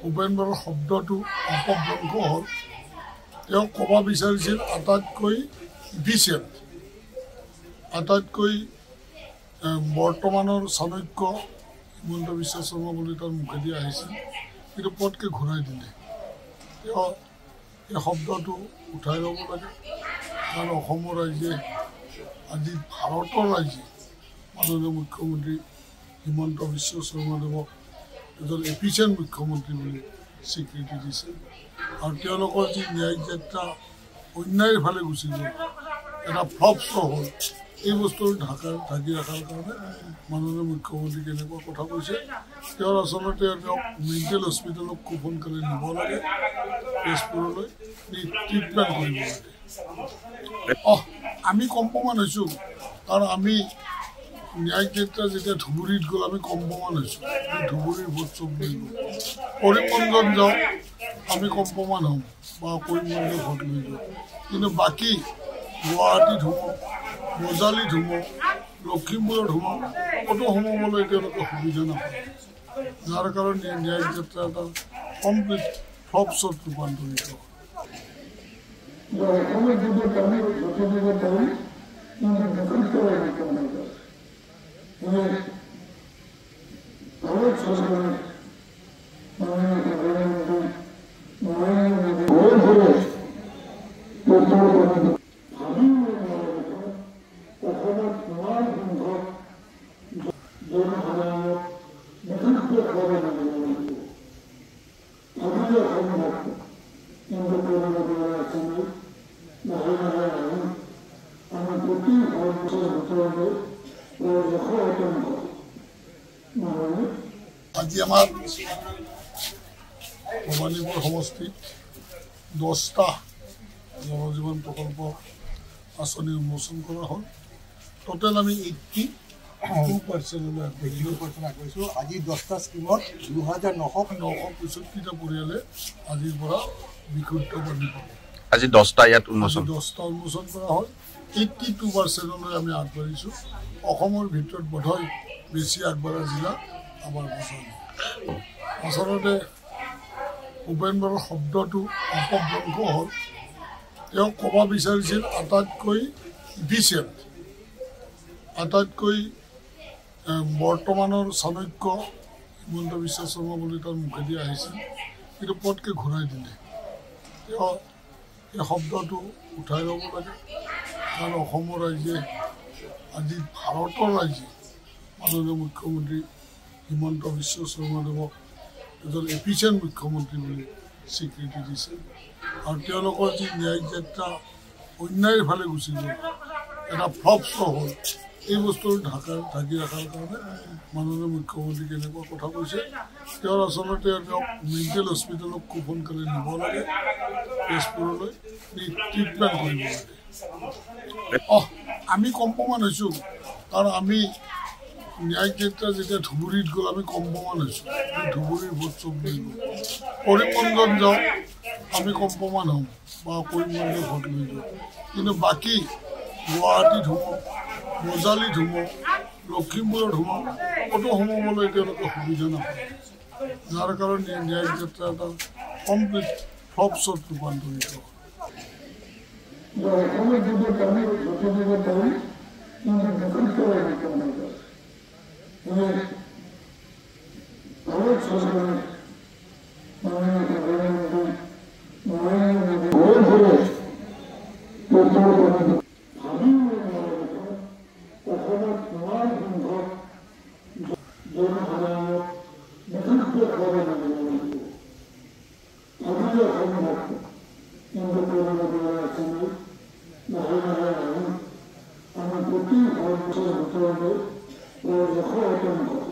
ভূপেন বৰাৰ শব্দটো অপভ্ৰংশ হ'ল। তেওঁ ক'ব বিচাৰিছিল আটাইতকৈ ইফিচিয়েণ্ট, আটাইতকৈ বৰ্তমানৰ চাণক্য হিমন্ত বিশ্ব শৰ্মা বুলি তাৰ মুখেদি আহিছিল, কিন্তু পটকৈ ঘূৰাই দিলে। তেওঁ এই শব্দটো উঠাই ল'ব লাগে, কাৰণ অসমৰ ৰাইজে আজি ভাৰতৰ ৰাইজে মাননীয় মুখ্যমন্ত্ৰী হিমন্ত বিশ্ব শৰ্মাদেৱক এজন এফিচিয়েণ্ট মুখ্যমন্ত্ৰী বুলি স্বীকৃতি দিছে। আৰু তেওঁলোকৰ যি ন্যায়িক যাত্ৰা অন্যায়ৰ ফালে গুচি গ'ল, এটা ফ্লপ শ্ব' হ'ল, এই বস্তুটো ঢাকি ৰখাৰ কাৰণে মাননীয় মুখ্যমন্ত্ৰী কেনেকুৱা কথা কৈছে। তেওঁৰ আচলতে তেওঁক মেণ্টেল হস্পিটেলক খুব সোনকালে নিব লাগে, তেজপুৰলৈ ট্ৰিটমেণ্ট কৰিব লাগে। আমি কম্পমান হৈছোঁ, কাৰণ আমি ন্যায়িক যাত্ৰা যেতিয়া ধুবুৰীত গ'ল আমি কম্পমান হৈছোঁ, ধুবুৰীৰ ভোট চব লৈ গ'ল। কৰিমগঞ্জত যাওঁ আমি কম্পমান হ'ম বা কৰিমগঞ্জৰ ভোট লৈ যাওঁ, কিন্তু বাকী গুৱাহাটীত সোমাওঁ, বজালীত সোমাওঁ, লখিমপুৰত সোমাওঁ, ক'তো সোমাবলৈ তেওঁলোকে সুবিধা নাপায়। যাৰ কাৰণে ন্যায়িক যাত্ৰা এটা কমপ্লিট ফ্লপ শ্ব'ত ৰূপান্তৰিত হয়। আজি আমাৰ ভৱানীপুৰ সমষ্টিত 10টা জলজীৱন প্ৰকল্প আঁচনি উন্মোচন কৰা হ'ল। টোটেল আমি 82% আগবাঢ়িছোঁ। আজি 10টা স্কিমত 2965টা পৰিয়ালে আজিৰ পৰা বিশুদ্ধ পানী পাব। আজি 10টা ইয়াত উন্মোচন কৰা হ'ল। 82%লৈ আমি আগবাঢ়িছোঁ। অসমৰ ভিতৰত বোধহয় বেছি আগবঢ়া জিলা আমাৰ বজালী। আচলতে ভূপেন বৰাৰ শব্দটো অপভ্ৰংশ হ'ল। তেওঁ ক'ব বিচাৰিছিল আটাইতকৈ ইফিচিয়েণ্ট, আটাইতকৈ বৰ্তমানৰ চাণক্য হিমন্ত বিশ্ব শৰ্মা বুলি তাৰ মুখেদি আহিছিল, কিন্তু পটকৈ ঘূৰাই দিলে। তেওঁ এই শব্দটো উঠাই ল'ব লাগে, কাৰণ অসমৰ ৰাইজে আজি ভাৰতৰ ৰাইজে মাননীয় মুখ্যমন্ত্ৰী হিমন্ত বিশ্ব শৰ্মাদেৱক এজন এফিচিয়েণ্ট মুখ্যমন্ত্ৰী বুলি স্বীকৃতি দিছে। আৰু তেওঁলোকৰ যি ন্যায়িক যাত্ৰা অন্যায়ৰ ফালে গুচি গ'ল, এটা ফ্লপ শ্ব' হ'ল, এই বস্তুটো ঢাকি ৰখাৰ কাৰণে মাননীয় মুখ্যমন্ত্ৰী কেনেকুৱা কথা কৈছে। তেওঁৰ আচলতে তেওঁক মেণ্টেল হস্পিটেলক খুব সোনকালে নিব লাগে, তেজপুৰলৈ ট্ৰিটমেণ্ট কৰিব লাগে। আমি কম্পমান হৈছোঁ, কাৰণ আমি ন্যায়িক যাত্ৰা যেতিয়া ধুবুৰীত গ'ল আমি কম্পমান হৈছোঁ, ধুবুৰীৰ ভোট চব লৈ গ'ল। কৰিমগঞ্জত যাওঁ আমি কম্পমান হ'ম বা কৰিমগঞ্জৰ ভোট লৈ যাওঁ, কিন্তু বাকী গুৱাহাটীত সোমাওঁ, বজালীত সোমাওঁ, লখিমপুৰত সোমাওঁ, ক'তো সোমাবলৈ তেওঁলোকে সুবিধা নাপায়। যাৰ কাৰণে ন্যায়িক যাত্ৰা এটা কমপ্লিট ফ্লপ শ্ব'ত ৰূপান্তৰিত হয়। I'm